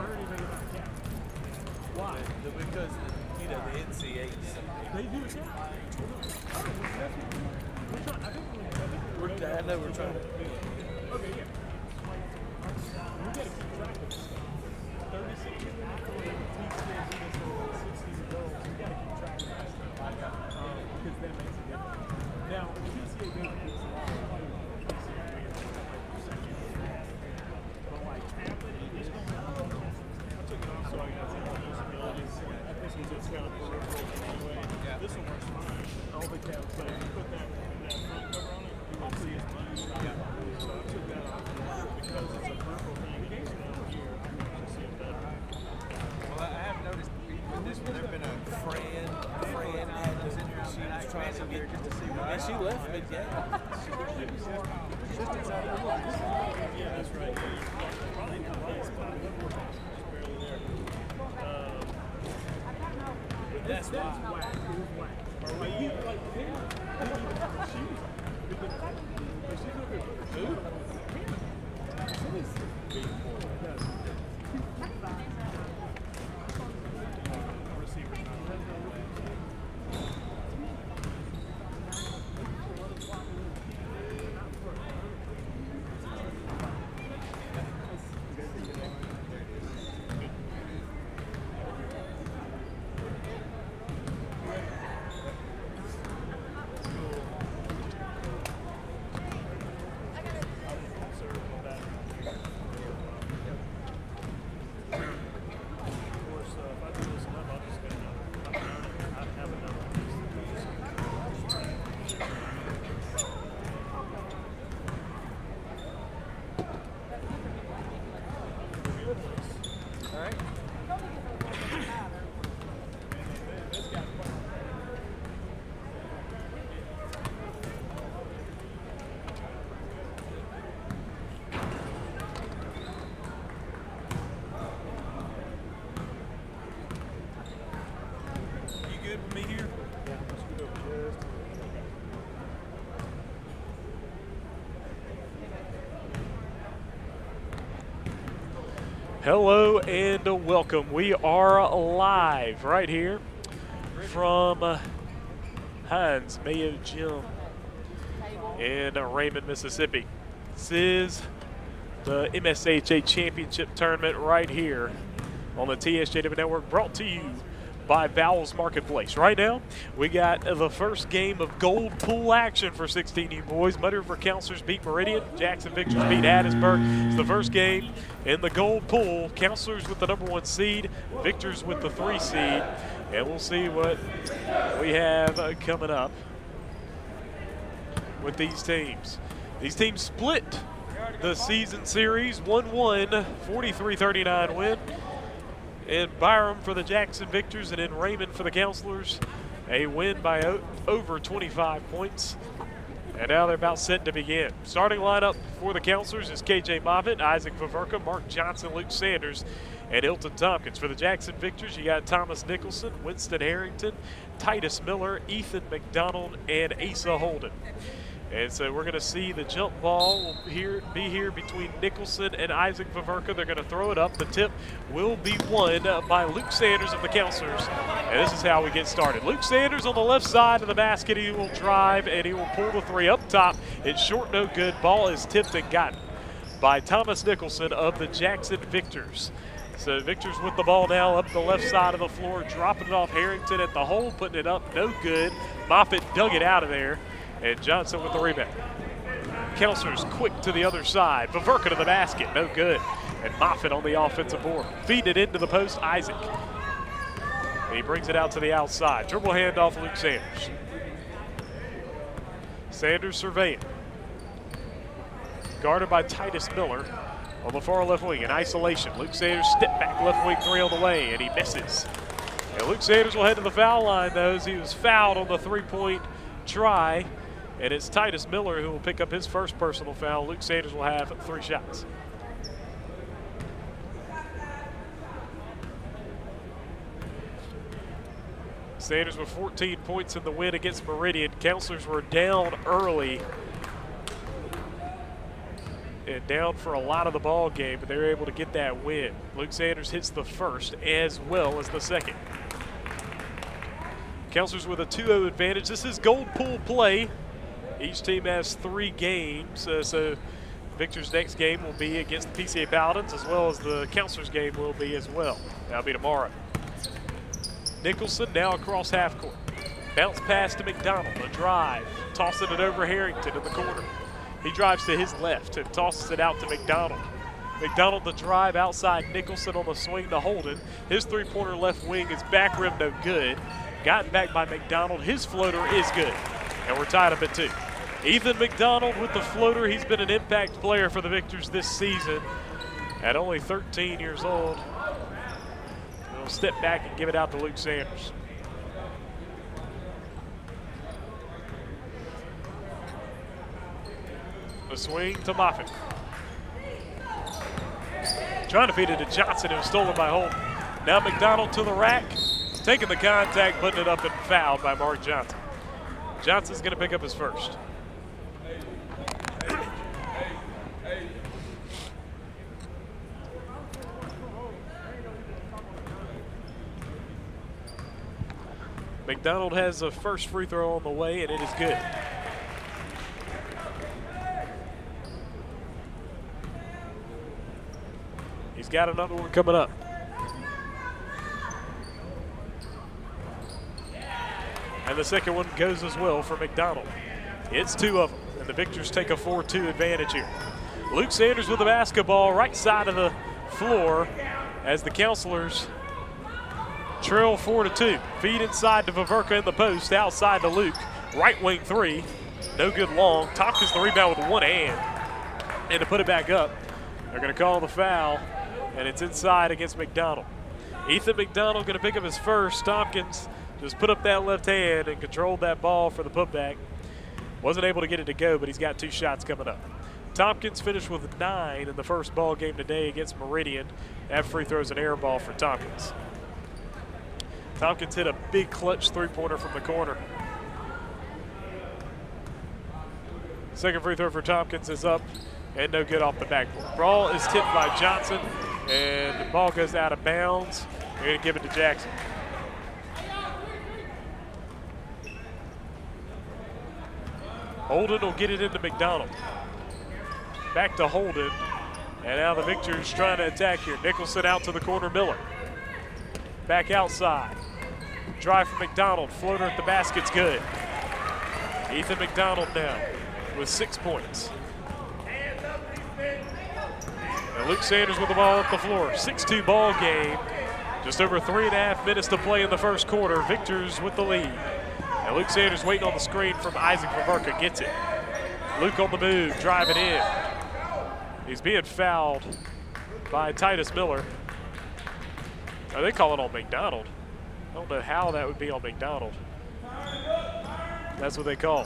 heard anything about the cap. Why? Because, you know, the NCAs. They do a cap? I know we're trying to. Okay, yeah. We got to keep track of this stuff. 36 years after we teach kids in this 60 goals, we got to keep track of that stuff. Because that makes a difference. Now, TCA doesn't do a lot of players on the TCA percentage. But like, it's going to I took it off so I got some usabilities. This was just kind of peripheral anyway. Yeah. This one works fine. All the caps, but if you put that front cover on it, you won't see as much. Yeah. So I took that off because it's a peripheral thing. It makes it out here. I can see it better. Well, I have noticed with this one, there's been a Fran had was in here. She was trying to get just to see what. And she left me, yeah. Yeah, that's right. Probably in the right spot. Just barely there. That's why. It was whack. Like, he, like, she was. She's over there. Hello and welcome. We are live right here from Heinz Mayo Gym in Raymond, Mississippi. This is the MSAHA Championship Tournament right here on the TSJW Network, brought to you by Vowell's Marketplace. Right now, we got the first game of gold pool action for 16U boys. Muddy River Counselors beat Meridian. Jackson Victors beat Hattiesburg. It's the first game in the gold pool. Counselors with the #1 seed, Victors with the 3 seed. And we'll see what we have coming up with these teams. These teams split the season series 1-1, 43-39 win. In Byram for the Jackson Victors, and in Raymond for the Counselors, a win by over 25 points. And now they're about set to begin. Starting lineup for the Counselors is KJ Moffitt, Isaac Vaverka, Mark Johnson, Luke Sanders, and Hilton Tompkins. For the Jackson Victors, you got Thomas Nicholson, Winston Harrington, Titus Miller, Ethan McDonald, and Asa Holden. And so we're going to see the jump ball will be here between Nicholson and Isaac Vaverka. They're going to throw it up. The tip will be won by Luke Sanders of the Counselors. And this is how we get started. Luke Sanders on the left side of the basket. He will drive and he will pull the 3 up top. It's short, no good. Ball is tipped and gotten by Thomas Nicholson of the Jackson Victors. So Victors with the ball now up the left side of the floor, dropping it off Harrington at the hole, putting it up, no good. Moffitt dug it out of there. And Johnson with the rebound. Counselors quick to the other side. Vaverka to the basket, no good. And Moffitt on the offensive board. Feeding it into the post, Isaac. And he brings it out to the outside. Dribble handoff, Luke Sanders. Sanders surveying. Guarded by Titus Miller on the far left wing in isolation. Luke Sanders step back left wing 3 on the way, and he misses. And Luke Sanders will head to the foul line, though, as he was fouled on the 3-point try. And it's Titus Miller who will pick up his first personal foul. Luke Sanders will have 3 shots. Sanders with 14 points in the win against Meridian. Counselors were down early and down for a lot of the ball game, but they were able to get that win. Luke Sanders hits the first as well as the second. Counselors with a 2-0 advantage. This is gold pool play. Each team has 3 games, so Victor's next game will be against the PCA Paladins, as well as the Counselors game will be as well. That'll be tomorrow. Nicholson now across half court. Bounce pass to McDonald, a drive, tossing it over Harrington in the corner. He drives to his left and tosses it out to McDonald. McDonald the drive outside Nicholson on the swing to Holden. His three-pointer left wing is back rim, no good. Gotten back by McDonald. His floater is good. And we're tied up at 2. Ethan McDonald with the floater. He's been an impact player for the Victors this season at only 13 years old. He'll step back and give it out to Luke Sanders. The swing to Moffitt. Trying to feed it to Johnson. It was stolen by Holden. Now McDonald to the rack. Taking the contact, putting it up and fouled by Mark Johnson. Johnson's going to pick up his first. McDonald has a first free throw on the way, and it is good. He's got another one coming up. And the second one goes as well for McDonald. It's 2 of them, and the Victors take a 4-2 advantage here. Luke Sanders with the basketball, right side of the floor as the Counselors trail 4-2. Feed inside to Vaverka in the post, outside to Luke. Right wing 3, no good long. Tompkins the rebound with one hand. And to put it back up, they're going to call the foul, and it's inside against McDonald. Ethan McDonald going to pick up his first. Tompkins just put up that left hand and controlled that ball for the putback. Wasn't able to get it to go, but he's got 2 shots coming up. Tompkins finished with 9 in the first ball game today against Meridian. That free throw's an air ball for Tompkins. Tompkins hit a big clutch three-pointer from the corner. Second free throw for Tompkins is up and no good off the backboard. Ball is tipped by Johnson, and the ball goes out of bounds. They're going to give it to Jackson. Holden will get it into McDonald. Back to Holden, and now the Victors trying to attack here. Nicholson out to the corner, Miller. Back outside. Drive from McDonald, floater at the basket's good. Ethan McDonald now with 6 points. And Luke Sanders with the ball up the floor. 6-2 ball game. Just over 3.5 minutes to play in the first quarter. Victors with the lead. And Luke Sanders waiting on the screen from Isaac Vaverka, gets it. Luke on the move, driving in. He's being fouled by Titus Miller. Oh, they call it on McDonald. I don't know how that would be on McDonald. That's what they call.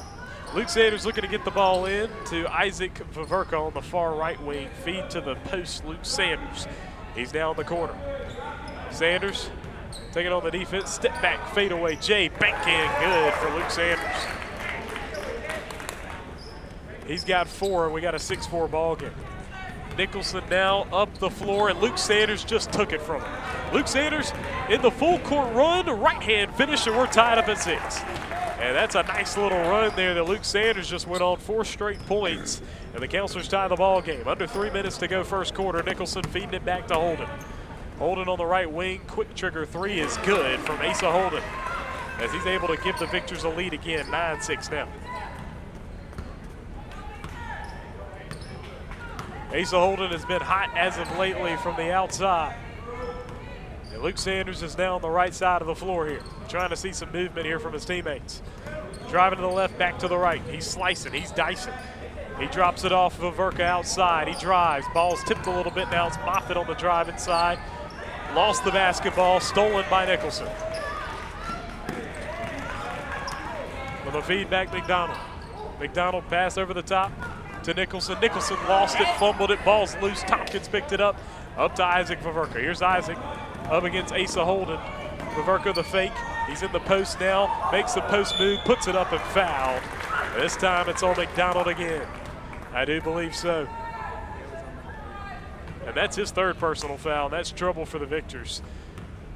Luke Sanders looking to get the ball in to Isaac Vaverka on the far right wing. Feed to the post, Luke Sanders. He's now in the corner. Sanders taking on the defense, step back, fade away. Jay banking, good for Luke Sanders. He's got 4, and we got a 6-4 ball game. Nicholson now up the floor, and Luke Sanders just took it from him. Luke Sanders in the full court run, right hand finish, and we're tied up at 6. And that's a nice little run there that Luke Sanders just went on 4 straight points, and the Counselors tie the ball game. Under 3 minutes to go first quarter. Nicholson feeding it back to Holden. Holden on the right wing, quick trigger 3 is good from Asa Holden as he's able to give the Victors a lead again, 9-6 now. Asa Holden has been hot as of lately from the outside. And Luke Sanders is now on the right side of the floor here, trying to see some movement here from his teammates. Driving to the left, back to the right. He's slicing, he's dicing. He drops it off of Vaverka outside. He drives, ball's tipped a little bit now. It's Moffitt on the drive inside. Lost the basketball, stolen by Nicholson. With a feedback, McDonald. McDonald pass over the top to Nicholson. Nicholson lost it, fumbled it, ball's loose. Tompkins picked it up to Isaac Vaverka. Here's Isaac up against Asa Holden. Vaverka the fake. He's in the post now, makes the post move, puts it up and fouled. This time it's on McDonald again. I do believe so. And that's his third personal foul. That's trouble for the Victors.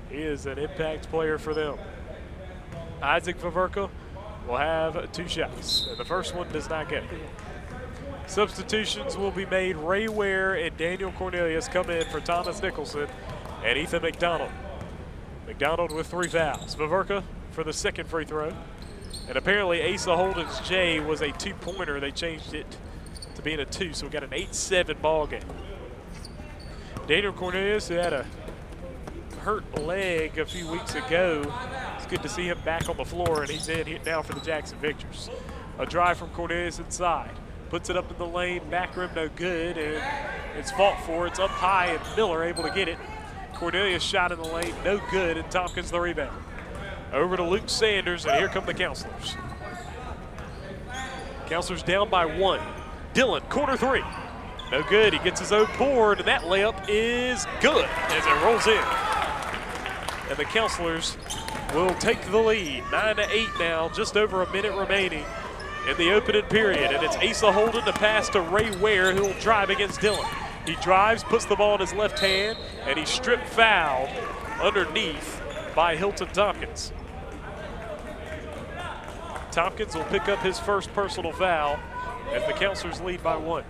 He is an impact player for them. Isaac Vaverka will have 2 shots, and the first one does not go. Substitutions will be made. Ray Ware and Daniel Cornelius come in for Thomas Nicholson and Ethan McDonald. McDonald with 3 fouls. Vaverka for the second free throw. And apparently Asa Holden's J was a 2-pointer. They changed it to being a 2, so we got an 8-7 ball game. Daniel Cornelius, who had a hurt leg a few weeks ago, it's good to see him back on the floor, and he's in here now for the Jackson Victors. A drive from Cornelius inside. Puts it up in the lane, back rim no good, and it's fought for. It's up high, and Miller able to get it. Cornelius shot in the lane, no good, and Tompkins the rebound. Over to Luke Sanders, and here come the Counselors. Counselors down by 1. Dillon, corner 3. No good, he gets his own board, and that layup is good as it rolls in. And the Counselors will take the lead, 9-8 now, just over a minute remaining in the opening period, and it's Asa Holden to pass to Ray Ware, who will drive against Dillon. He drives, puts the ball in his left hand, and he's strip fouled underneath by Hilton Tompkins. Tompkins will pick up his first personal foul as the Counselors lead by 1.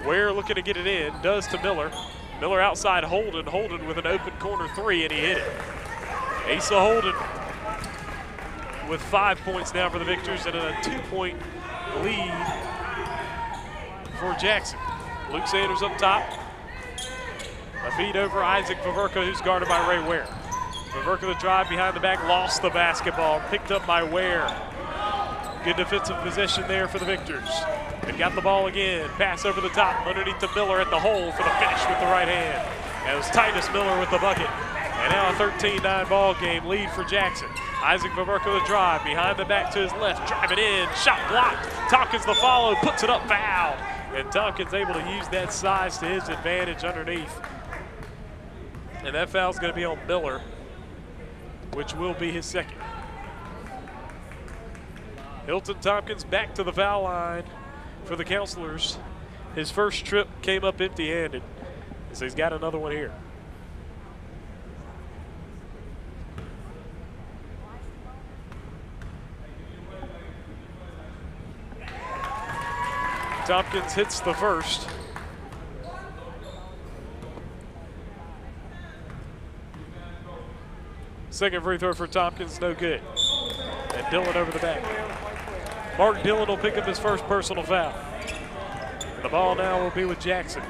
Ware looking to get it in, does to Miller. Miller outside Holden, Holden with an open corner 3, and he hit it. Asa Holden with 5 points now for the Victors and a 2-point lead for Jackson. Luke Sanders up top. A feed over Isaac Vaverka, who's guarded by Ray Ware. Vaverka the drive behind the back, lost the basketball, picked up by Ware. Good defensive possession there for the Victors. And got the ball again, pass over the top, underneath to Miller at the hole for the finish with the right hand. And it was Titus Miller with the bucket. And now a 13-9 ball game lead for Jackson. Isaac Vaverka the drive, behind the back to his left, driving in, shot blocked. Tompkins the follow, puts it up, foul. And Tompkins able to use that size to his advantage underneath. And that foul's gonna be on Miller, which will be his second. Hilton Tompkins back to the foul line for the Counselors. His first trip came up empty-handed, so he's got another one here. Tompkins hits the first. Second free throw for Tompkins, no good. And Dillon over the back. Mark Dillon will pick up his first personal foul. And the ball now will be with Jackson.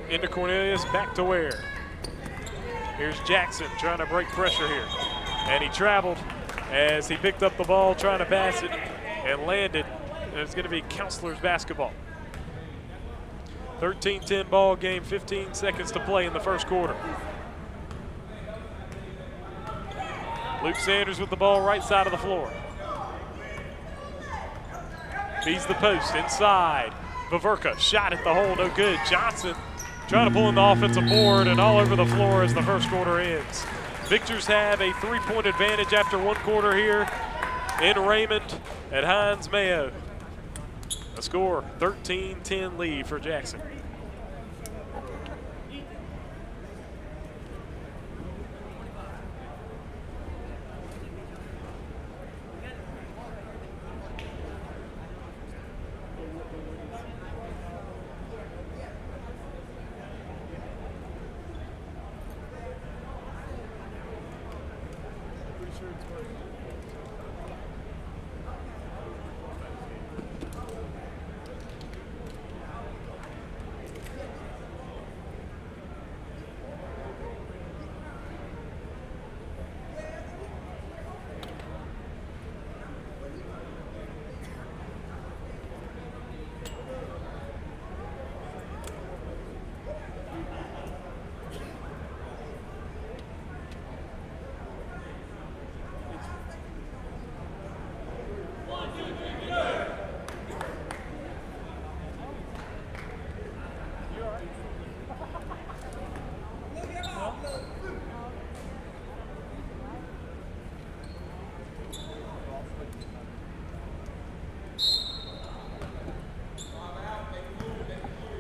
Into Cornelius, back to Ware. Here's Jackson trying to break pressure here. And he traveled as he picked up the ball, trying to pass it, and landed. And it's going to be Counselors basketball. 13-10 ball game, 15 seconds to play in the first quarter. Luke Sanders with the ball right side of the floor. Feeds the post inside. Vaverka, shot at the hole, no good. Johnson trying to pull in the offensive board and all over the floor as the first quarter ends. Victors have a 3-point advantage after one quarter here in Raymond at Hines Mayo. A score, 13-10 lead for Jackson.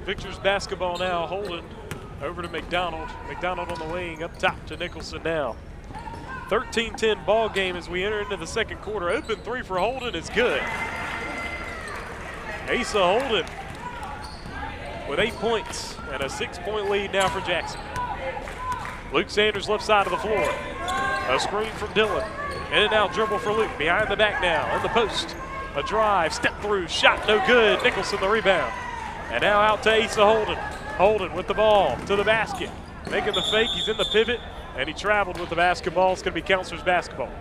Victors basketball now. Holden over to McDonald. McDonald on the wing, up top to Nicholson now. 13-10 ball game as we enter into the second quarter. Open three for Holden is good. Asa Holden with 8 points and a 6-point lead now for Jackson. Luke Sanders left side of the floor. A screen from Dillon. In and out dribble for Luke. Behind the back now, in the post. A drive, step through, shot no good. Nicholson the rebound. And now out to Asa Holden. Holden with the ball to the basket. Making the fake, he's in the pivot, and he traveled with the basketball. It's going to be Counselors basketball.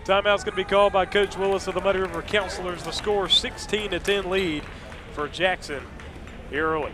Timeout's going to be called by Coach Willis of the Muddy River Counselors. The score 16-10 lead for Jackson here early.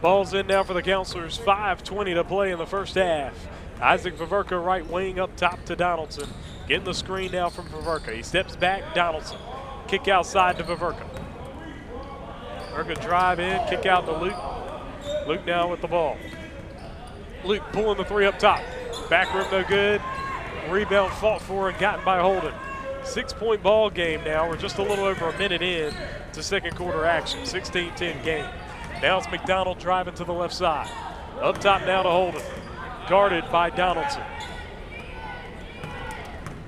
Ball's in now for the Counselors. 5:20 to play in the first half. Isaac Faverka right wing up top to Donaldson. Getting the screen now from Faverka. He steps back, Donaldson. Kick outside to Faverka. Faverka drive in, kick out to Luke. Luke now with the ball. Luke pulling the three up top. Back rim no good. Rebound fought for and gotten by Holden. 6-point ball game now. We're just a little over a minute in to second quarter action. 16-10 game. Now it's McDonald driving to the left side. Up top now to Holden. Guarded by Donaldson.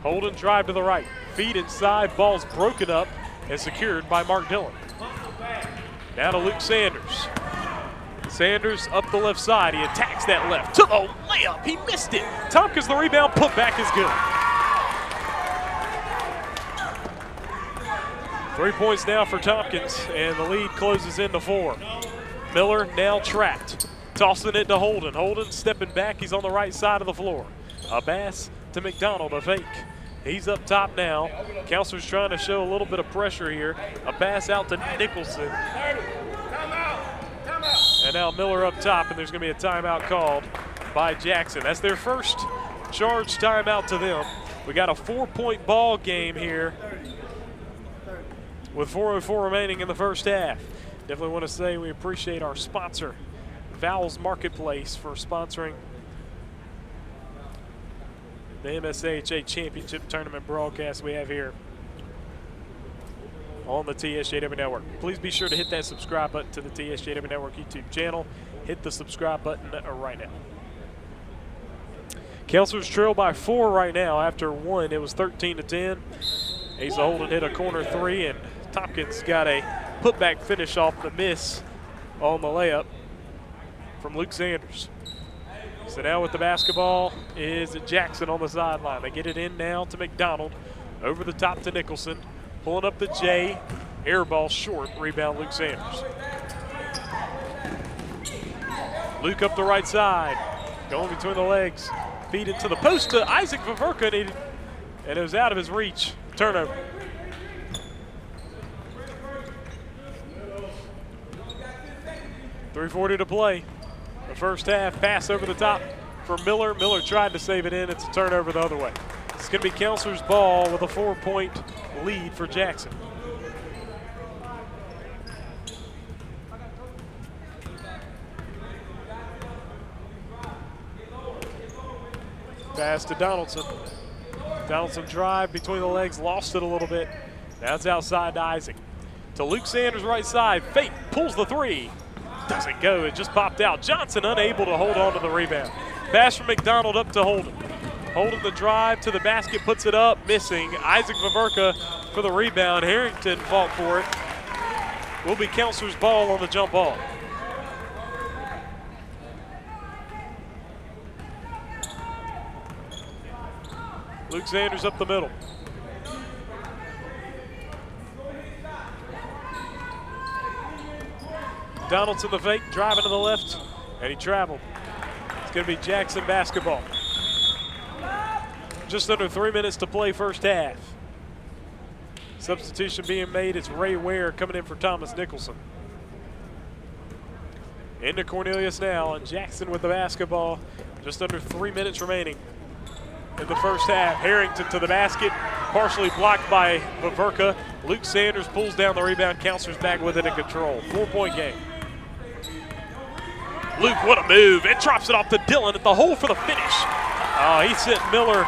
Holden drive to the right. Feed inside. Ball's broken up and secured by Mark Dillon. Now to Luke Sanders. Sanders up the left side. He attacks that left. To the layup. He missed it. Tompkins the rebound. Put back is good. 3 points now for Tompkins, and the lead closes into 4. Miller now trapped. Tossing it to Holden. Holden stepping back. He's on the right side of the floor. Abbas to McDonald, a fake. He's up top now. Counselors trying to show a little bit of pressure here. Abbas out to Nicholson. And now Miller up top, and there's going to be a timeout called by Jackson. That's their first charge timeout to them. We got a 4-point ball game here with 4:04 remaining in the first half. Definitely want to say we appreciate our sponsor, Vowell's Marketplace, for sponsoring the MSAHA Championship Tournament broadcast we have here on the TSJW Network. Please be sure to hit that subscribe button to the TSJW Network YouTube channel. Hit the subscribe button right now. Counselors trail by 4 right now after 1. It was 13-10. Asa Holden hit a corner 3, and Tompkins got a putback finish off the miss on the layup from Luke Sanders. So now with the basketball is Jackson on the sideline. They get it in now to McDonald. Over the top to Nicholson. Pulling up the J. Air ball short. Rebound Luke Sanders. Luke up the right side. Going between the legs. Feed it to the post to Isaac Faverka. And it was out of his reach. Turnover. .340 to play. The first half, pass over the top for Miller. Miller tried to save it in. It's a turnover the other way. It's going to be Counselors' ball with a 4-point lead for Jackson. Pass to Donaldson. Donaldson drive between the legs, lost it a little bit. Now it's outside to Isaac. To Luke Sanders right side, fake, pulls the 3. Doesn't go, it just popped out. Johnson unable to hold on to the rebound. Pass from McDonald up to Holden. Holden the drive to the basket, puts it up, missing. Isaac Faverka for the rebound. Harrington fought for it. Will be Counselors' ball on the jump ball. Luke Sanders up the middle. Donaldson the fake, driving to the left, and he traveled. It's going to be Jackson basketball. Just under 3 minutes to play first half. Substitution being made. It's Ray Ware coming in for Thomas Nicholson. Into Cornelius now, and Jackson with the basketball. Just under 3 minutes remaining in the first half. Harrington to the basket, partially blocked by Vaverka. Luke Sanders pulls down the rebound. Counselors back with it in control. 4-point game. Luke, what a move. It drops it off to Dillon at the hole for the finish. He sent Miller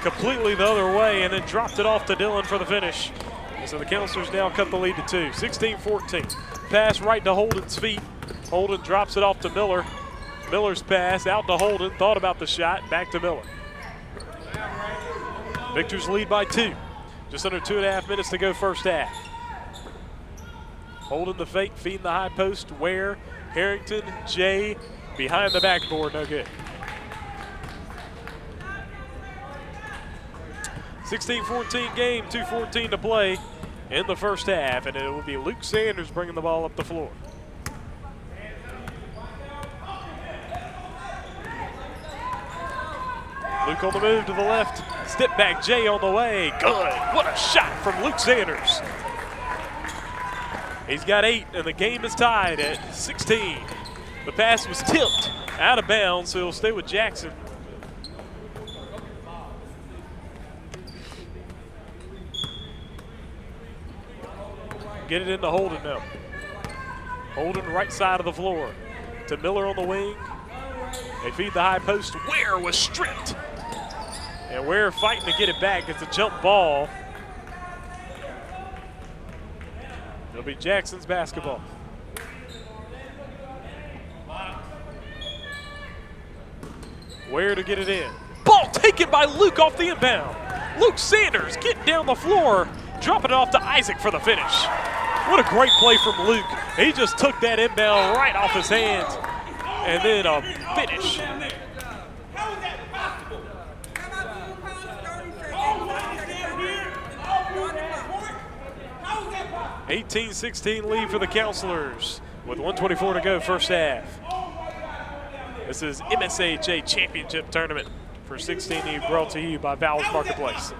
completely the other way and then dropped it off to Dillon for the finish. And so the Counselors now cut the lead to 2. 16-14. Pass right to Holden's feet. Holden drops it off to Miller. Miller's pass out to Holden. Thought about the shot. Back to Miller. Victors lead by 2. Just under 2.5 minutes to go first half. Holden the fake, feeding the high post. Ware, Harrington, Jay, behind the backboard, no good. 16-14 game, 2:14 to play in the first half, and it will be Luke Sanders bringing the ball up the floor. Luke on the move to the left. Step back, Jay on the way. Good. What a shot from Luke Sanders. He's got 8, and the game is tied at 16. The pass was tipped out of bounds, so he'll stay with Jackson. Get it into Holden now. Holden right side of the floor to Miller on the wing. They feed the high post. Ware was stripped. And Ware fighting to get it back. It's a jump ball. It'll be Jackson's basketball. Ware to get it in. Ball taken by Luke off the inbound. Luke Sanders getting down the floor, dropping it off to Isaac for the finish. What a great play from Luke. He just took that inbound right off his hands. And then a finish. 18-16 lead for the Counselors with 1:24 to go first half. This is MSAHA Championship Tournament for 16E brought to you by Vowell Marketplace.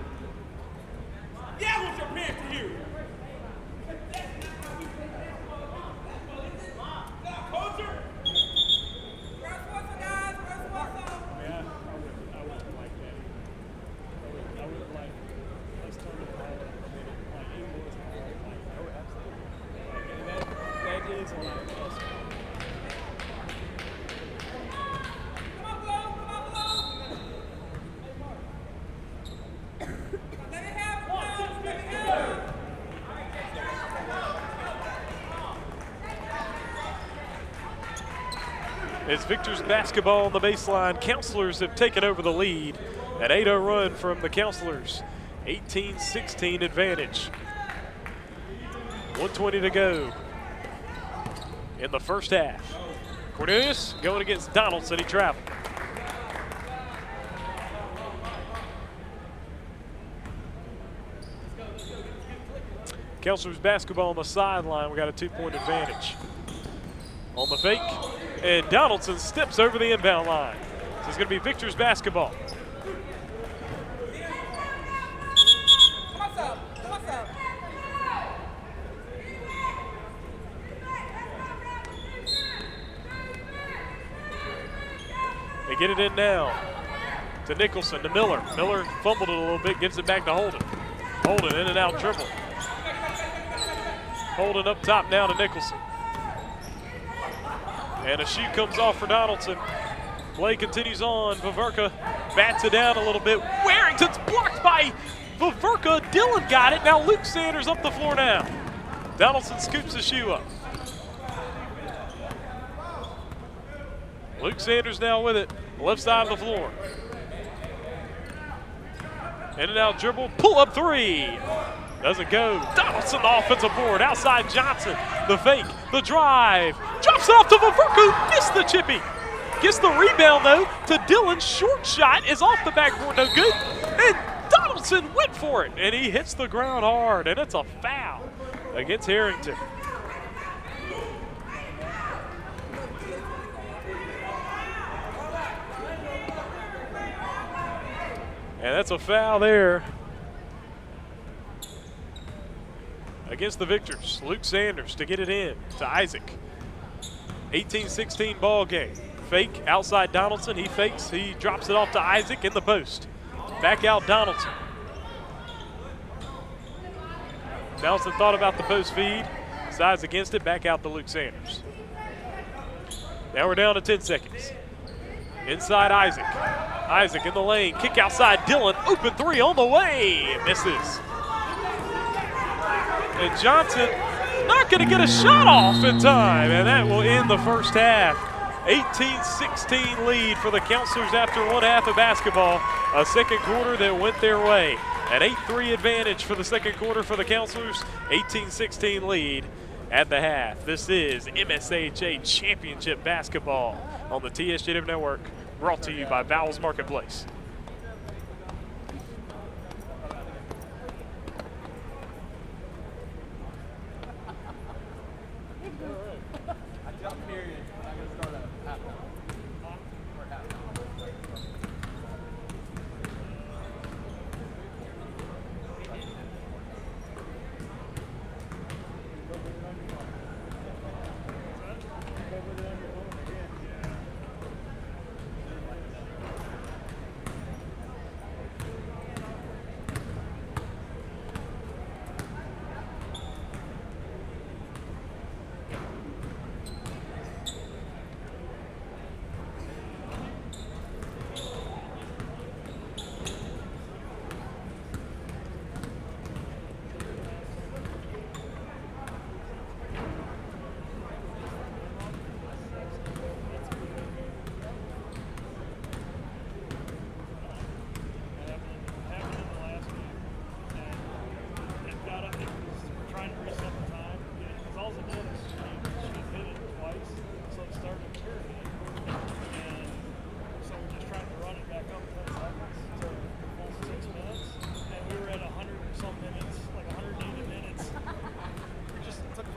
It's Victor's basketball on the baseline. Counselors have taken over the lead. An 8-0 run from the Counselors. 18-16 advantage. 1:20 to go in the first half. Cornelius going against Donaldson. He traveled. Counselors basketball on the sideline. We got a 2-point advantage. On the fake, and Donaldson steps over the inbound line. So it's going to be Victor's basketball. They get it in now to Nicholson, to Miller. Miller fumbled it a little bit, gives it back to Holden. Holden in and out dribble. Holden up top now to Nicholson. And a shoot comes off for Donaldson. Play continues on. Vaverka bats it down a little bit. Warrington's blocked by Vaverka. Dillon got it. Now Luke Sanders up the floor now. Donaldson scoops the shoe up. Luke Sanders now with it. Left side of the floor. In and out dribble. Pull up three. Doesn't go. Donaldson, the offensive board. Outside Johnson. The fake. The drive. Drops it off to Vaverka. Missed the chippy. Gets the rebound, though, to Dillon. Short shot is off the backboard. No good. And Johnson went for it, and he hits the ground hard, and it's a foul against Harrington. And that's a foul there against the Victors. Luke Sanders to get it in to Isaac. 18-16 ball game. Fake outside Donaldson. He fakes. He drops it off to Isaac in the post. Back out Donaldson. Donaldson thought about the post feed. Decides against it. Back out to Luke Sanders. Now we're down to 10 seconds. Inside Isaac. Isaac in the lane. Kick outside Dillon. Open three on the way. Misses. And Johnson not going to get a shot off in time. And that will end the first half. 18-16 lead for the Counselors after one half of basketball. A second quarter that went their way. An 8-3 advantage for the second quarter for the Counselors. 18-16 lead at the half. This is MSAHA Championship Basketball on the TSJW Network, brought to you by Vowell's Marketplace.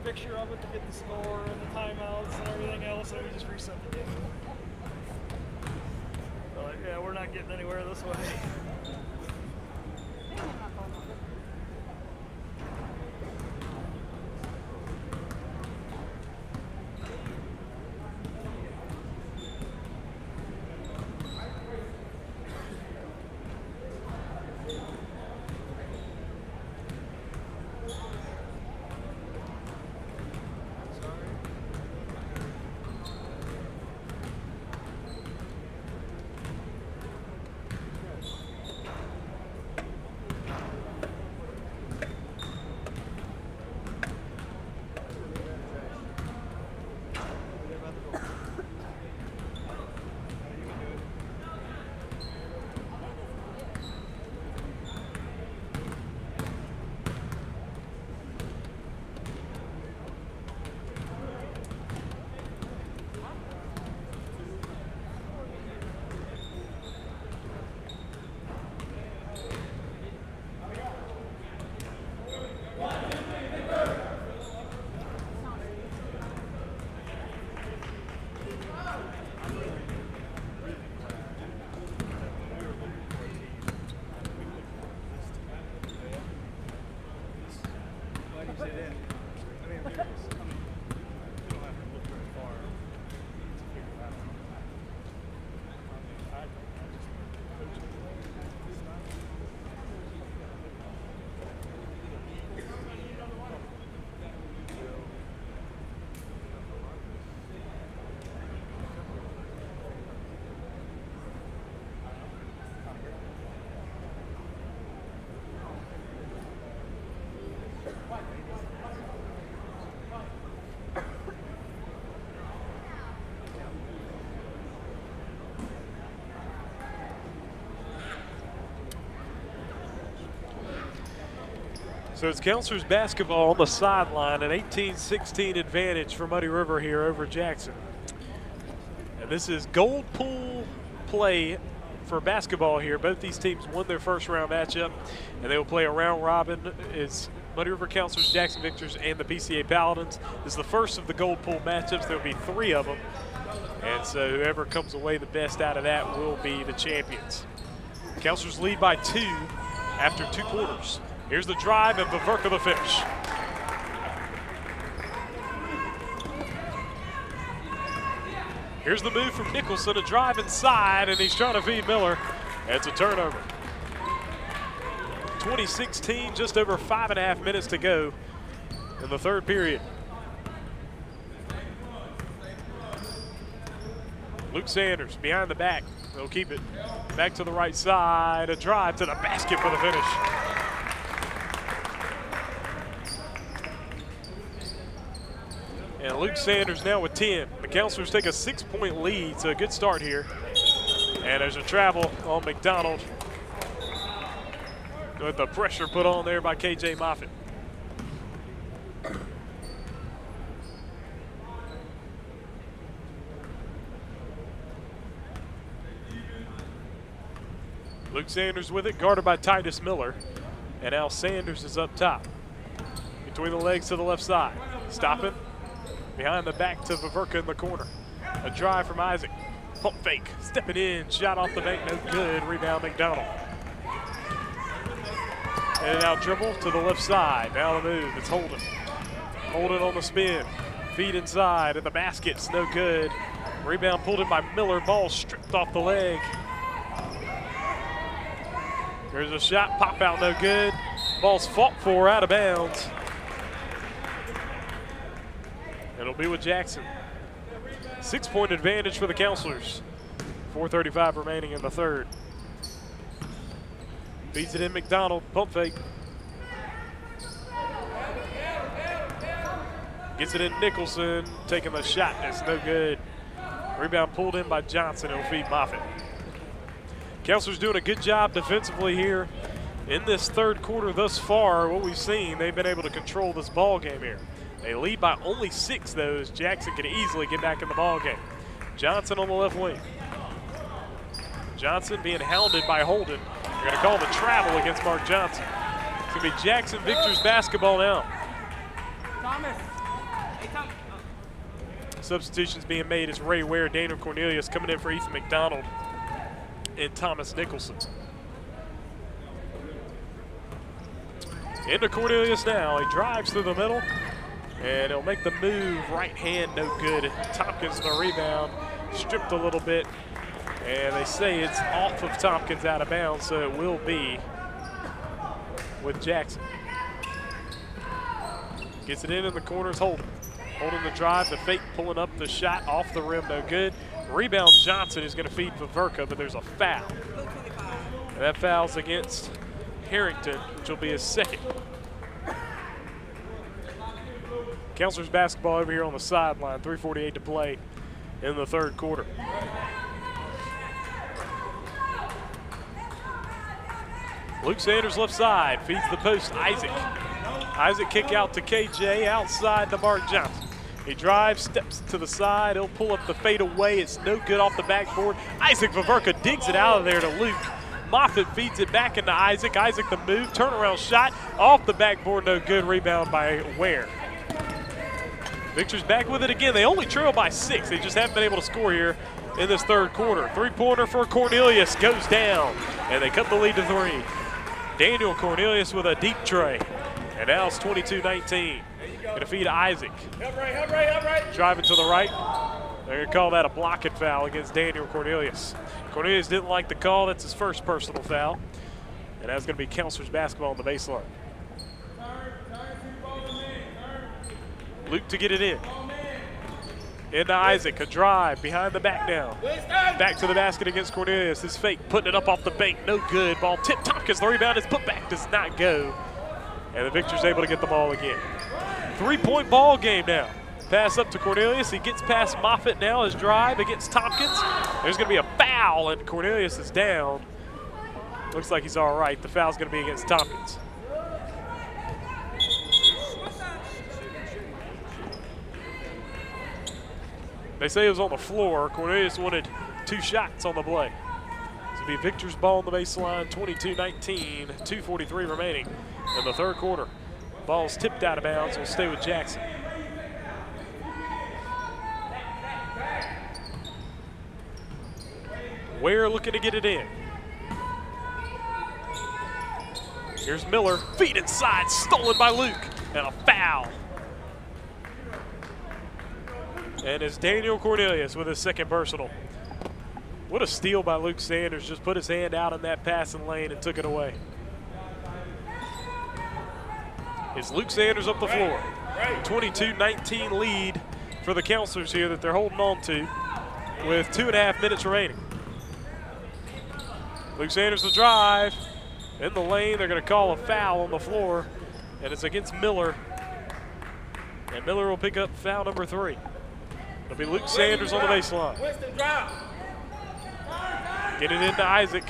Picture of it to get the score and the timeouts and everything else, and we just reset the game. We're like, yeah, we're not getting anywhere this way. So it's Counselors basketball on the sideline, an 18-16 advantage for Muddy River here over Jackson. And this is gold pool play for basketball here. Both these teams won their first round matchup, and they will play a round robin. It's Muddy River Counselors, Jackson Victors, and the PCA Paladins. This is the first of the gold pool matchups. There will be 3 of them, and so whoever comes away the best out of that will be the champions. Counselors lead by 2 after 2 quarters. Here's the drive, and Viverka the finish. Here's the move from Nicholson, a drive inside, and he's trying to feed Miller. It's a turnover. 2016, just over 5.5 minutes to go in the third period. Luke Sanders behind the back. They'll keep it. Back to the right side, a drive to the basket for the finish. And Luke Sanders now with 10. The Counselors take a 6-point lead, so a good start here. And there's a travel on McDonald, with the pressure put on there by KJ Moffitt. Luke Sanders with it, guarded by Titus Miller. And now Sanders is up top. Between the legs to the left side. Stopping. Behind the back to Viverka in the corner. A drive from Isaac. Pump fake. Stepping in. Shot off the bank. No good. Rebound McDonald. And now dribble to the left side. Now the move. It's Holden. Holden on the spin. Feed inside. And the basket's no good. Rebound pulled in by Miller. Ball stripped off the leg. There's a shot, pop out, no good. Ball's fought for, out of bounds. It'll be with Jackson. 6-point advantage for the Counselors. 4:35 remaining in the third. Feeds it in McDonald, pump fake. Gets it in Nicholson, taking the shot, that's no good. Rebound pulled in by Johnson, it'll feed Moffitt. Counselors doing a good job defensively here in this third quarter thus far. What we've seen, they've been able to control this ball game here. They lead by only 6, though, as Jackson can easily get back in the ball game. Johnson on the left wing. Johnson being hounded by Holden. They're going to call the travel against Mark Johnson. It's going to be Jackson Victors basketball now. Thomas. Hey, Thomas. Substitutions being made as Ray Ware, Daniel Cornelius coming in for Ethan McDonald and Thomas Nicholson. Into Cornelius now. He drives through the middle, and he'll make the move. Right hand, no good. Tompkins the rebound, stripped a little bit, and they say it's off of Tompkins, out of bounds, so it will be with Jackson. Gets it in the corners, Holden. Holding the drive, the fake, pulling up the shot off the rim, no good. Rebound Johnson is going to feed Viverka, but there's a foul. And that foul's against Harrington, which will be his second. Counselors basketball over here on the sideline, 3:48 to play in the third quarter. Luke Sanders left side, feeds the post, Isaac. Isaac kick out to KJ, outside to Mark Johnson. He drives, steps to the side, he'll pull up the fade away, it's no good off the backboard. Isaac Viverka digs it out of there to Luke. Moffitt feeds it back into Isaac. Isaac the move, turnaround shot, off the backboard, no good, rebound by Ware. Victors back with it again. They only trail by 6. They just haven't been able to score here in this third quarter. 3-pointer for Cornelius goes down, and they cut the lead to 3. Daniel Cornelius with a deep tray, and now it's 22-19. Gonna feed Isaac. Help right. Driving to the right. They're gonna call that a blocking foul against Daniel Cornelius. Cornelius didn't like the call. That's his first personal foul. And that's gonna be Counselors basketball on the baseline. Luke to get it in. Into Isaac, a drive behind the back now. Back to the basket against Cornelius. His fake, putting it up off the bank, no good. Ball tipped, Tompkins, the rebound is put back, does not go. And the Victors able to get the ball again. 3-point ball game now. Pass up to Cornelius, he gets past Moffitt now, his drive against Tompkins. There's gonna be a foul, and Cornelius is down. Looks like he's all right. The foul's gonna be against Tompkins. They say it was on the floor. Cornelius wanted 2 shots on the play. So It'll be Victor's ball on the baseline, 22-19, 2:43 remaining in the third quarter. Ball's tipped out of bounds. Will stay with Jackson. Ware looking to get it in. Here's Miller, feet inside, stolen by Luke, and a foul. And it's Daniel Cornelius with his second personal. What a steal by Luke Sanders. Just put his hand out in that passing lane and took it away. It's Luke Sanders up the floor. 22-19 lead for the Counselors here that they're holding on to with 2.5 minutes remaining. Luke Sanders the drive. In the lane, they're going to call a foul on the floor, and it's against Miller. And Miller will pick up foul number 3. It'll be Luke Sanders on the baseline. Get it into Isaac.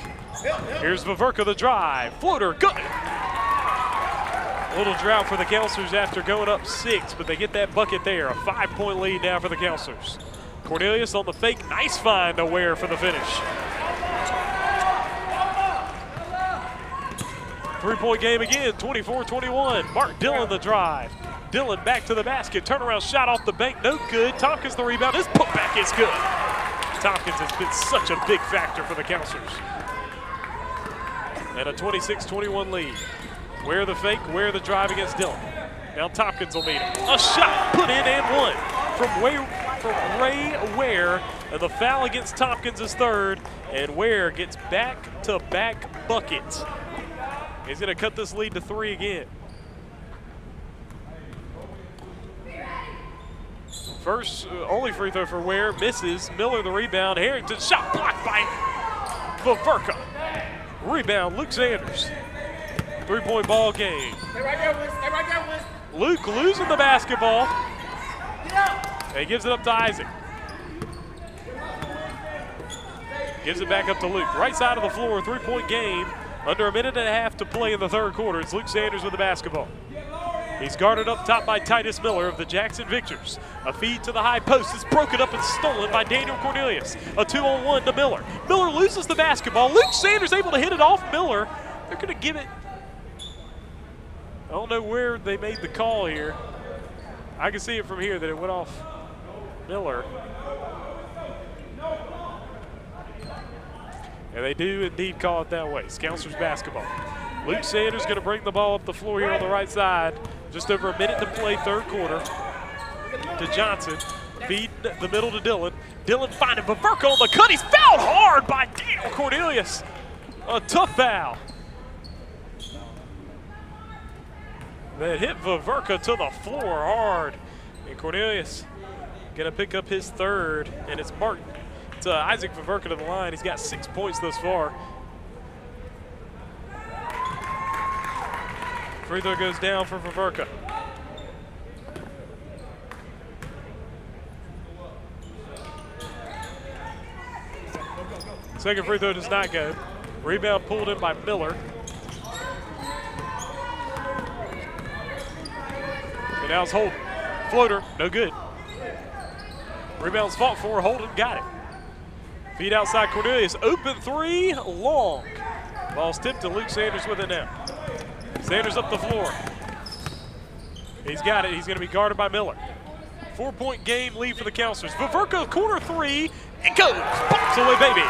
Here's Vaverka the drive. Floater, good. A little drought for the Counselors after going up 6, but they get that bucket there. A 5-point lead now for the Counselors. Cornelius on the fake. Nice find to Ware for the finish. 3-point game again, 24-21. Mark Dillon the drive. Dillon back to the basket. Turnaround shot off the bank, no good. Tompkins the rebound. His putback is good. Tompkins has been such a big factor for the Counselors. And a 26-21 lead. Ware the fake, Ware the drive against Dillon. Now Tompkins will meet him. A shot put in and one from Ray Ware. And the foul against Tompkins is third. And Ware gets back-to-back buckets. He's going to cut this lead to 3 again. First, only free throw for Ware, misses. Miller the rebound. Harrington shot blocked by Vaverka. Rebound, Luke Sanders. 3-point ball game. Stay right there, Wiz. Luke losing the basketball. And he gives it up to Isaac. Gives it back up to Luke. Right side of the floor, 3-point game. Under a minute and a half to play in the third quarter. It's Luke Sanders with the basketball. He's guarded up top by Titus Miller of the Jackson Victors. A feed to the high post is broken up and stolen by Daniel Cornelius. A 2-on-1 to Miller. Miller loses the basketball. Luke Sanders able to hit it off Miller. They're going to give it. I don't know where they made the call here. I can see it from here that it went off Miller. And they do indeed call it that way. It's Counselors basketball. Luke Sanders going to bring the ball up the floor here on the right side. Just over a minute to play, third quarter. To Johnson. Feed the middle to Dillon. Dillon finding Vaverka on the cut. He's fouled hard by Daniel Cornelius. A tough foul. That hit Vaverka to the floor hard. And Cornelius going to pick up his third. And it's Martin. It's Isaac Vaverka to the line. He's got 6 points thus far. Free throw goes down for Vaverka. Second free throw does not go. Rebound pulled in by Miller. And now it's Holden. Floater, no good. Rebound's fought for, Holden got it. Feed outside Cornelius, open 3, long. Ball's tipped to Luke Sanders with it now. Sanders up the floor. He's got it, he's gonna be guarded by Miller. 4-point game lead for the Counselors. Vaverka, corner 3, it goes, pops away, baby.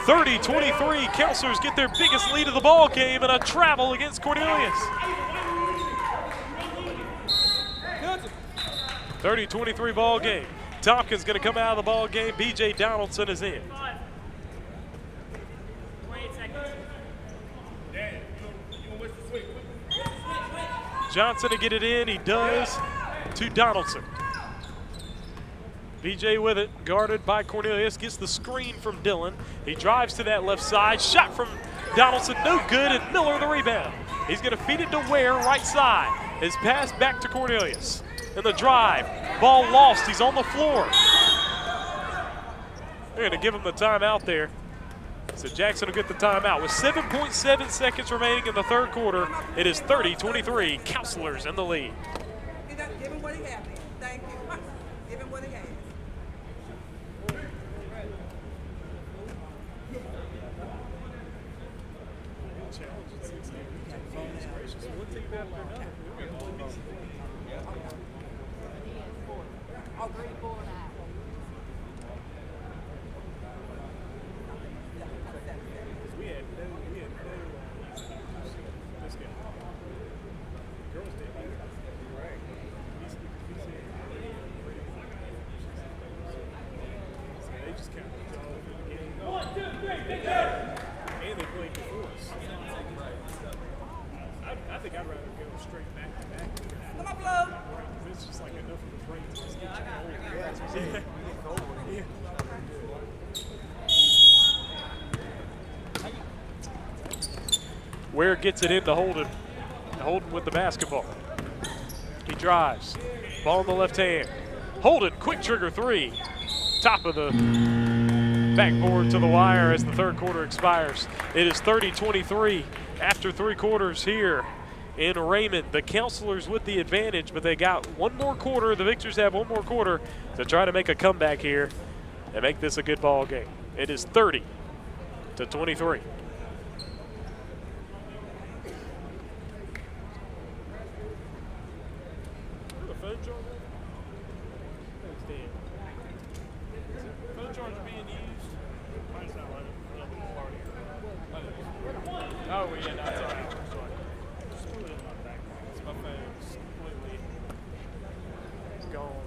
30-23, Counselors get their biggest lead of the ball game and a travel against Cornelius. 30-23 ball game. Tompkins going to come out of the ball game. B.J. Donaldson is in. 28 seconds. Johnson to get it in. He does to Donaldson. B.J. with it, guarded by Cornelius. Gets the screen from Dillon. He drives to that left side. Shot from Donaldson, no good, and Miller the rebound. He's going to feed it to Ware, right side. His pass back to Cornelius. And the drive, ball lost, he's on the floor. They're gonna give him the timeout there. So Jackson will get the timeout. With 7.7 seconds remaining in the third quarter, it is 30-23, Counselors in the lead. Give him what he has. Thank you. Give him what he has. challenge at 6 a.m. Goodness gracious, one team after another. We're going to play decent. I'll grade 4 and a half. We had no this guy. Girls did. They just kind of all over the game. 1, 2, 3, big and they played before us. I think I'd rather go straight back to back. Come on, Flo. It's just like enough of the break to just get you old. Yeah. Ware gets it into Holden. Holden with the basketball. He drives. Ball in the left hand. Holden, quick trigger 3. Top of the backboard to the wire as the third quarter expires. It is 30-23 after 3 quarters here in Raymond. The Counselors with the advantage, but they got one more quarter. The Victors have one more quarter to try to make a comeback here and make this a good ball game. It is 30-23. The phone charger? Thanks, Dan. Is the phone charger being used? Mine's not running. Oh, yeah, no, it's all right. Just put it in my back. My phone's completely gone.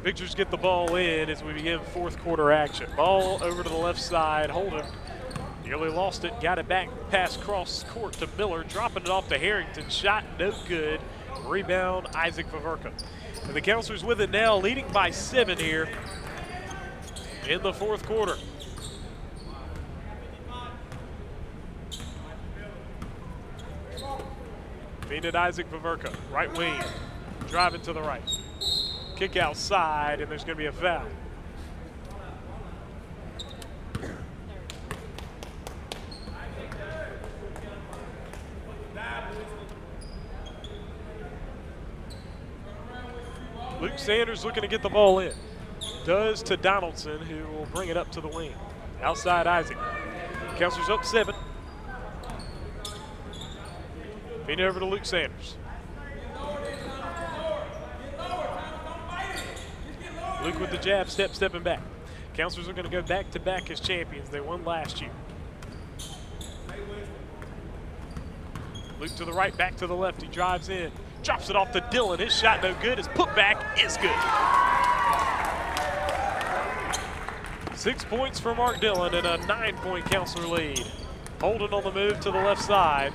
Victors get the ball in as we begin fourth quarter action. Ball over to the left side. Holden nearly lost it. Got it back. Pass cross court to Miller. Dropping it off to Harrington. Shot no good. Rebound Isaac Vaverka. And the Counselors with it now, leading by 7 here in the fourth quarter. Feed it Isaac Vaverka. Right wing. Driving to the right. Kick outside, and there's going to be a foul. Luke Sanders looking to get the ball in. Does to Donaldson, who will bring it up to the wing. Outside Isaac. Counselors up 7. Feed it over to Luke Sanders. Luke with the jab, stepping back. Counselors are going to go back-to-back as champions. They won last year. Luke to the right, back to the left. He drives in, drops it off to Dillon. His shot no good. His putback is good. 6 points for Mark Dillon and a 9-point Counselor lead. Holden on the move to the left side.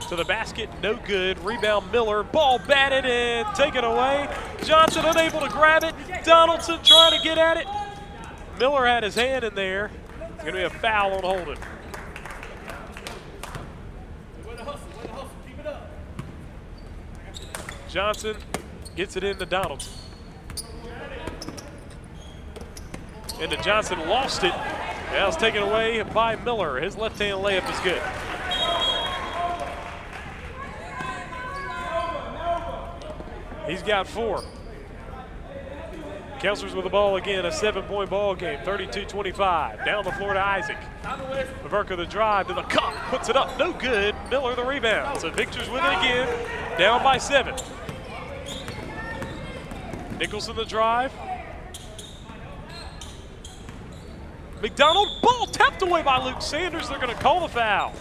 To the basket, no good. Rebound Miller, ball batted and taken away. Johnson unable to grab it. Donaldson trying to get at it. Miller had his hand in there. It's going to be a foul on Holden. Johnson gets it into Donaldson. Into Johnson, lost it. Now it's taken away by Miller. His left-hand layup is good. He's got 4. Counselors with the ball again, a 7-point ball game, 32-25. Down the floor to Isaac. Vaverka the drive to the cup, puts it up, no good. Miller the rebound. So Victors with it again, down by 7. Nicholson the drive. McDonald, ball tapped away by Luke Sanders. They're going to call the foul.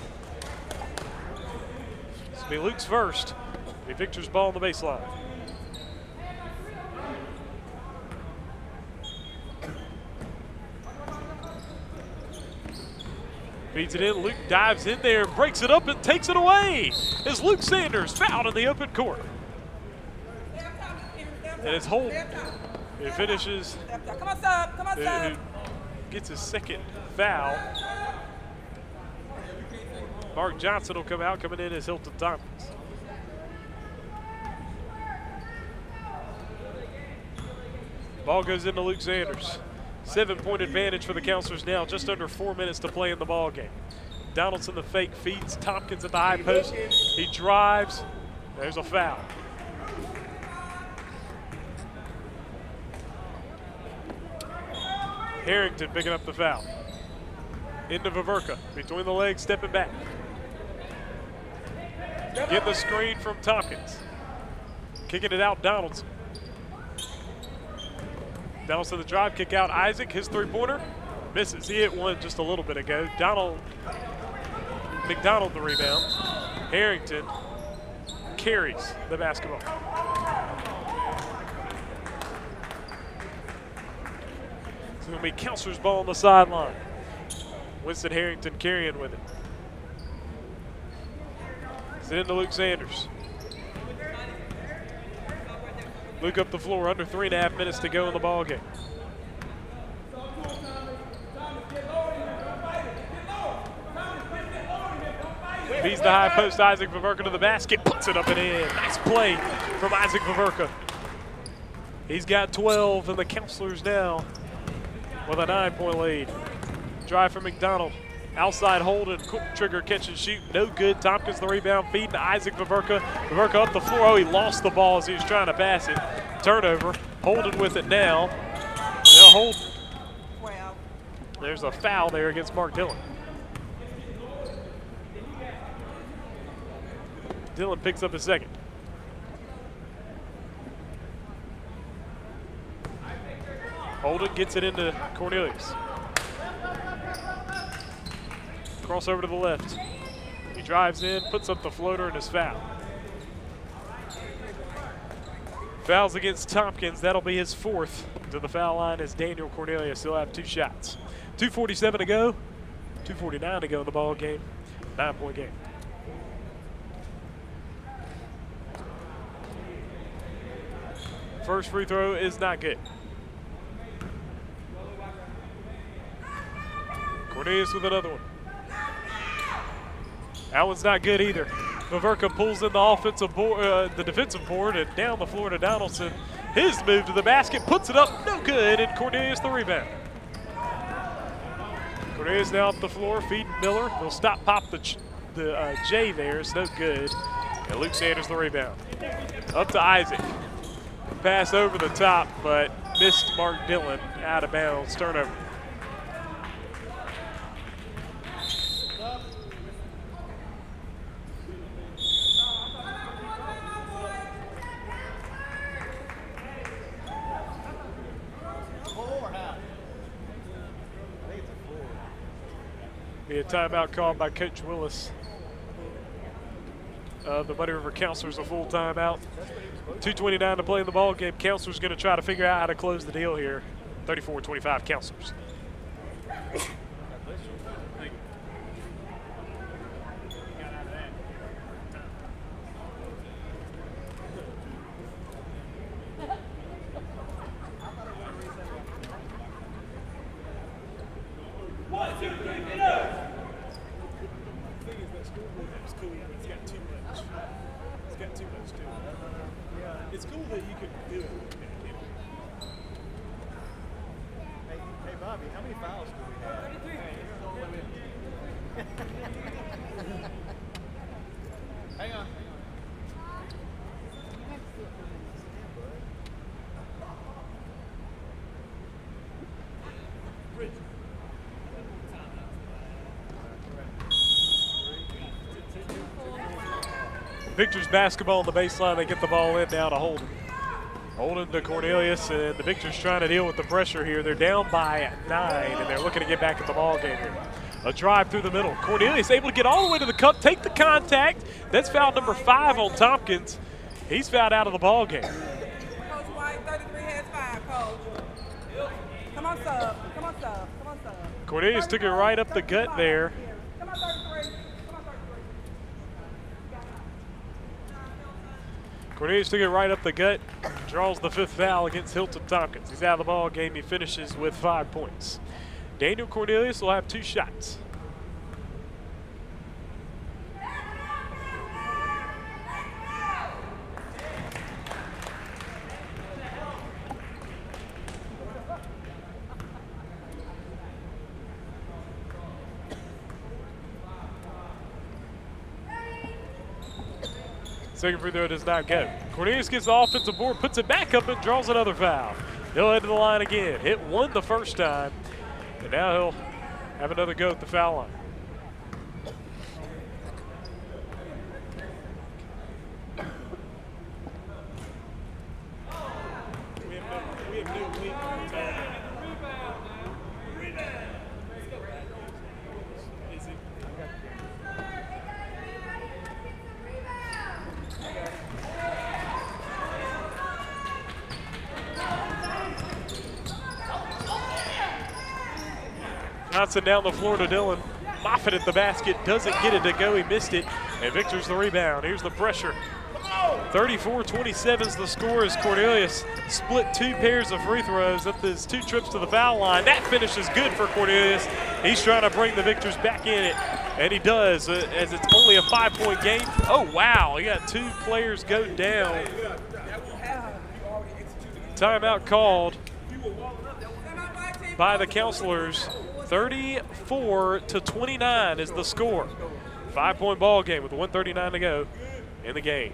This will be Luke's first. It'll be Victor's ball on the baseline. Feeds it in, Luke dives in there, breaks it up and takes it away. As Luke Sanders fouled in the open court. And it's Holden who finishes, who gets his second foul. Mark Johnson will come out. Coming in is Hilton Tompkins. Ball goes into Luke Sanders. 7-point advantage for the Counselors now. Just under 4 minutes to play in the ball game. Donaldson the fake feeds Tompkins at the high post. He drives. There's a foul. Harrington picking up the foul. Into Vaverka. Between the legs, stepping back. Get the screen from Tompkins. Kicking it out, Donaldson. Donaldson the drive, kick out Isaac. His three-pointer misses. He hit one just a little bit ago. McDonald the rebound. Harrington carries the basketball. It's going to be Counselors' ball on the sideline. Winston Harrington carrying with it. It's into Luke Sanders. Luke up the floor, under 3.5 minutes to go in the ball game. Feeds the high post, Isaac Vaverka to the basket, puts it up and in. Nice play from Isaac Vaverka. He's got 12, and the Counselors now with a 9-point lead. Drive from McDonald. Outside Holden, quick trigger, catch and shoot, no good. Tompkins the rebound, feeding to Isaac Vaverka. Vaverka up the floor. Oh, he lost the ball as he was trying to pass it. Turnover. Holden with it now. Now Holden. There's a foul there against Mark Dillon. Dillon picks up his second. Holden gets it into Cornelius. Crossover to the left. He drives in, puts up the floater, and is fouled. Fouls against Tompkins. That'll be his fourth. To the foul line is Daniel Cornelius. He'll have 2 shots. 2:47 to go. 2:49 to go in the ball game. 9-point game. First free throw is not good. Cornelius with another one. That one's not good either. Vaverka pulls in the offensive board, the defensive board, and down the floor to Donaldson. His move to the basket, puts it up, no good, and Cornelius the rebound. Cornelius now up the floor, feeding Miller. He'll stop pop the J there, it's no good. And Luke Sanders the rebound. Up to Isaac. Pass over the top, but missed Mark Dillon, out of bounds, turnover. Be a timeout called by Coach Willis. The Muddy River Counselors a full timeout. 2:29 to play in the ball game. Counselors going to try to figure out how to close the deal here. 34-25 Counselors. It's cool that you can do it. Hey, Bobby, how many fouls do we have? 33. Hang on. Victors basketball on the baseline. They get the ball in now to Holden. Holden to Cornelius, and the Victors trying to deal with the pressure here. They're down by 9, and they're looking to get back at the ball game here. A drive through the middle. Cornelius able to get all the way to the cup, take the contact. That's foul number 5 on Tompkins. He's fouled out of the ball game. Coach White, 33 has 5, Coach. Come on, sub. Come on, sub. Come on, sub. Cornelius took it right up the gut there. Come on, 33. Come on, 33. Cornelius took it right up the gut, draws the 5th foul against Hilton Tompkins. He's out of the ball game. He finishes with 5 points. Daniel Cornelius will have 2 shots. Second free throw does not go. Cornelius gets the offensive board, puts it back up and draws another foul. He'll head to the line again. Hit 1 the first time, and now he'll have another go at the foul line. We have no lead. Is it? Johnson down the floor to Dylan. Moffitt at the basket, doesn't get it to go, he missed it, and Victor's the rebound. Here's the pressure. 34-27 is the score as Cornelius split 2 pairs of free throws up his 2 trips to the foul line. That finish is good for Cornelius. He's trying to bring the Victors back in it, and he does, as it's only a 5-point game. Oh, wow, he got 2 players go down. Timeout called by the counselors. 34-29 is the score. 5-point ball game with 1:39 to go in the game.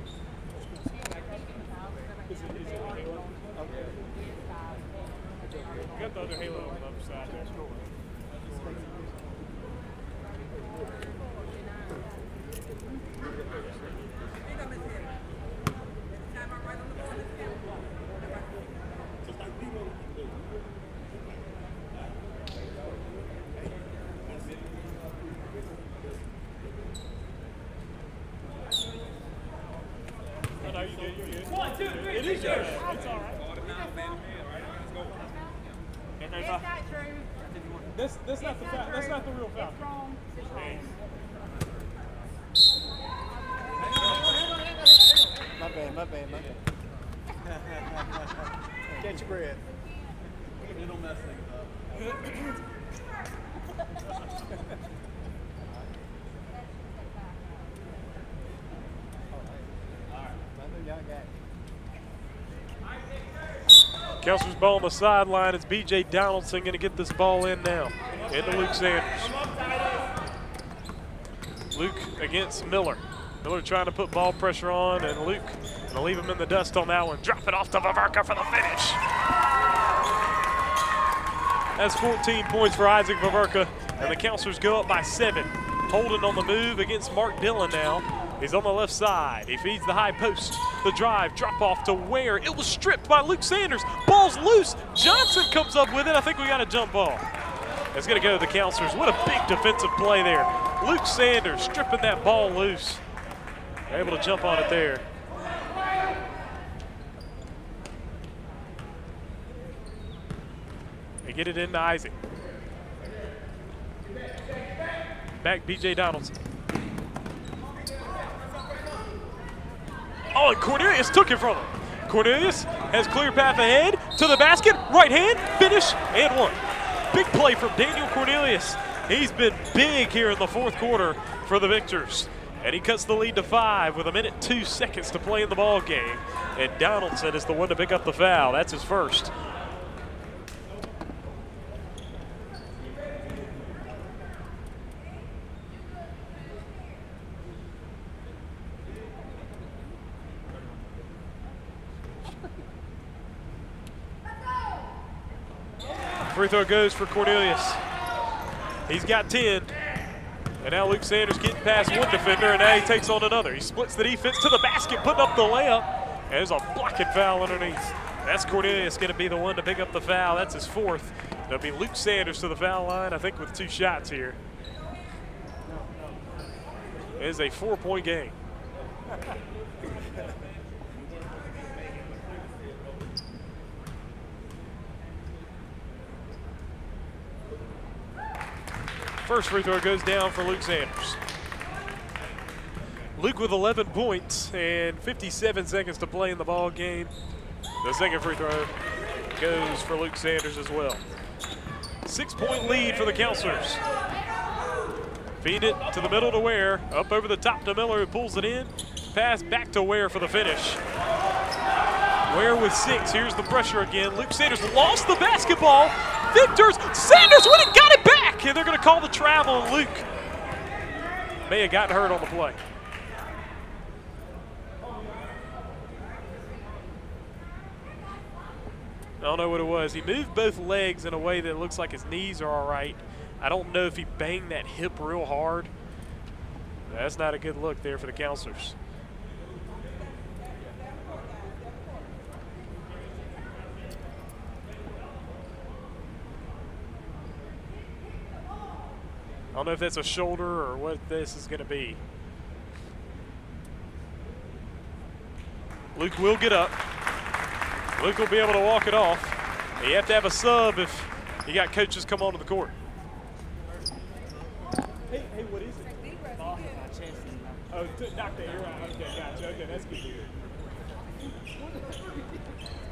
Got the other halo on the other side there. Oh, no, you're good, you're good. 1, 2, 3. It is yours. It's all right. And there's a, that's not the foul. That's not the real foul. My bad. Catch your breath. It'll mess things up. Counselor's ball on the sideline. It's B.J. Donaldson going to get this ball in now. Into Luke Sanders. Luke against Miller. Miller trying to put ball pressure on, and Luke going to leave him in the dust on that one. Drop it off to Vaverka for the finish. That's 14 points for Isaac Vaverka, and the Counselors go up by 7. Holden on the move against Mark Dillon now. He's on the left side. He feeds the high post. The drive, drop off to Ware. It was stripped by Luke Sanders. Ball's loose. Johnson comes up with it. I think we got a jump ball. It's going to go to the Counselors. What a big defensive play there. Luke Sanders stripping that ball loose. They're able to jump on it there. They get it into Isaac. Back B.J. Donaldson. Oh, and Cornelius took it from him. Cornelius has clear path ahead to the basket. Right hand, finish, and 1. Big play from Daniel Cornelius. He's been big here in the 4th quarter for the Victors. And he cuts the lead to 5 with 1:02 to play in the ball game. And Donaldson is the one to pick up the foul. That's his first. Free throw goes for Cornelius. He's got 10. And now Luke Sanders getting past one defender, and now he takes on another. He splits the defense to the basket, putting up the layup. And there's a blocking foul underneath. That's Cornelius going to be the one to pick up the foul. That's his 4th. That'll be Luke Sanders to the foul line, I think, with 2 shots here. It is a 4-point game. First free throw goes down for Luke Sanders. Luke with 11 points and 57 seconds to play in the ball game. The second free throw goes for Luke Sanders as well. 6-point lead for the Counselors. Feed it to the middle to Ware. Up over the top to Miller, who pulls it in. Pass back to Ware for the finish. Ware with 6. Here's the pressure again. Luke Sanders lost the basketball. Victors. Sanders went and got it back. And they're going to call the travel. And Luke may have gotten hurt on the play. I don't know what it was. He moved both legs in a way that looks like his knees are all right. I don't know if he banged that hip real hard. That's not a good look there for the Counselors. I don't know if that's a shoulder or what this is going to be. Luke will get up. Luke will be able to walk it off. You have to have a sub if you got coaches come onto the court. Hey, what is it? Oh, knock the air out. Okay, gotcha. Okay, that's good to hear.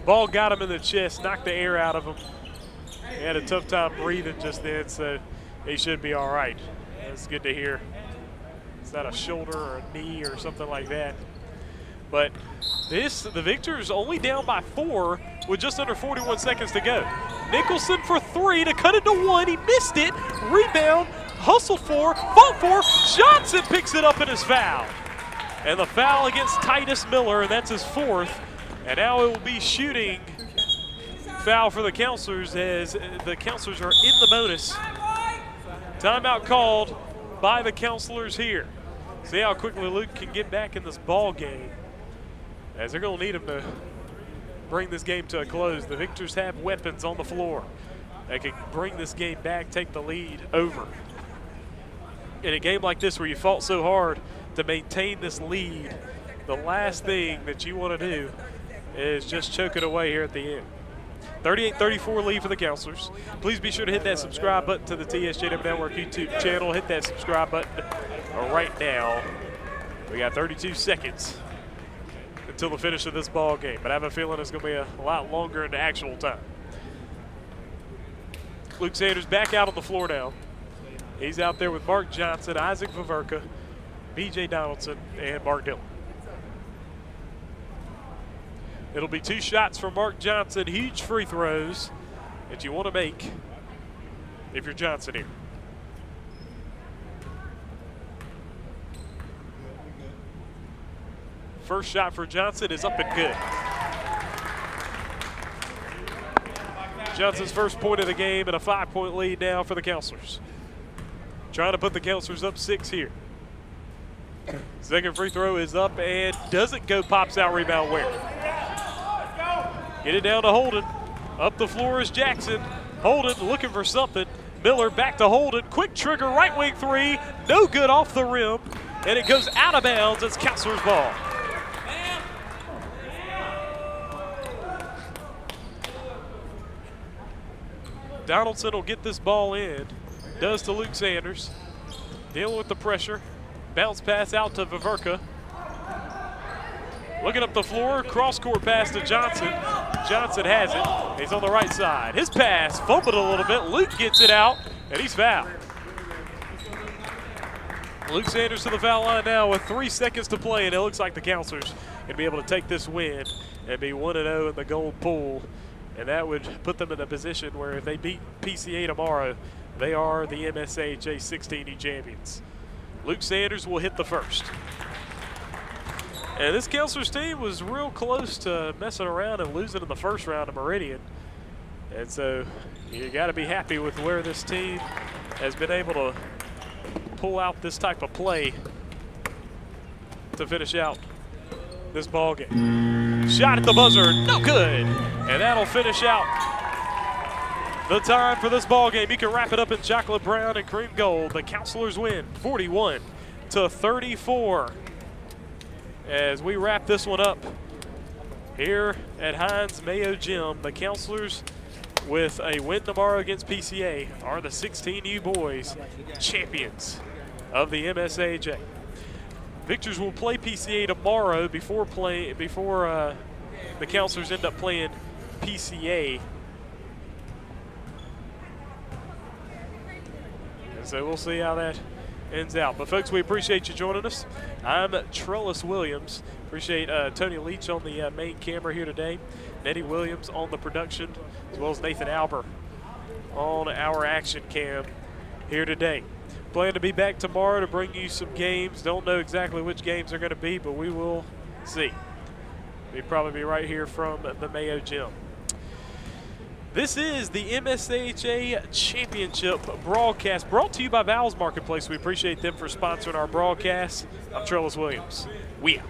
Ball got him in the chest, knocked the air out of him. He had a tough time breathing just then, so he should be all right. That's good to hear. It's not a shoulder or a knee or something like that. But the Victors only down by 4 with just under 41 seconds to go. Nicholson for 3 to cut it to 1. He missed it. Rebound, hustled for, fought for. Johnson picks it up and is fouled. And the foul against Titus Miller, and that's his 4th. And now it will be shooting foul for the Counselors as the Counselors are in the bonus. Timeout called by the Counselors here. See how quickly Luke can get back in this ball game, as they're going to need him to bring this game to a close. The Victors have weapons on the floor that can bring this game back, take the lead over. In a game like this where you fought so hard to maintain this lead, the last thing that you want to do is just choke it away here at the end. 38-34 lead for the Counselors. Please be sure to hit that subscribe button to the TSJW Network YouTube channel. Hit that subscribe button right now. We got 32 seconds until the finish of this ball game, but I have a feeling it's going to be a lot longer into actual time. Luke Sanders back out on the floor now. He's out there with Mark Johnson, Isaac Vaverka, B.J. Donaldson, and Mark Dillon. It'll be 2 shots from Mark Johnson, huge free throws that you want to make if you're Johnson here. First shot for Johnson is up and good. Johnson's first point of the game and a 5-point lead now for the Counselors. Trying to put the Counselors up 6 here. Second free throw is up and doesn't go, pops out, rebound Ware. Get it down to Holden. Up the floor is Jackson. Holden looking for something. Miller back to Holden. Quick trigger, right wing 3. No good off the rim. And it goes out of bounds. It's Counselors' ball. Donaldson will get this ball in. Does to Luke Sanders. Dealing with the pressure. Bounce pass out to Vaverka. Looking up the floor, cross-court pass to Johnson. Johnson has it. He's on the right side. His pass fumbled a little bit. Luke gets it out, and he's fouled. Luke Sanders to the foul line now with 3 seconds to play, and it looks like the Counselors going to be able to take this win and be 1-0 in the gold pool. And that would put them in a position where if they beat PCA tomorrow, they are the MSAHA 16E champions. Luke Sanders will hit the first. And this Counselors team was real close to messing around and losing in the first round of Meridian. And so you got to be happy with where this team has been able to pull out this type of play to finish out this ball game. Shot at the buzzer, no good. And that'll finish out the time for this ball game. You can wrap it up in chocolate brown and cream gold. The Counselors win 41-34. As we wrap this one up here at Hines Mayo Gym, the Counselors, with a win tomorrow against PCA, are the 16U boys champions of the MSAHA. Victors will play PCA tomorrow before the Counselors end up playing PCA So we'll see how that ends out. But, folks, we appreciate you joining us. I'm Trellis Williams. Appreciate Tony Leach on the main camera here today. Eddie Williams on the production, as well as Nathan Albert on our action cam here today. Plan to be back tomorrow to bring you some games. Don't know exactly which games they're going to be, but we will see. We'll probably be right here from the Mayo Gym. This is the MSAHA Championship broadcast brought to you by Vowell's Marketplace. We appreciate them for sponsoring our broadcast. I'm Trellis Williams. We out.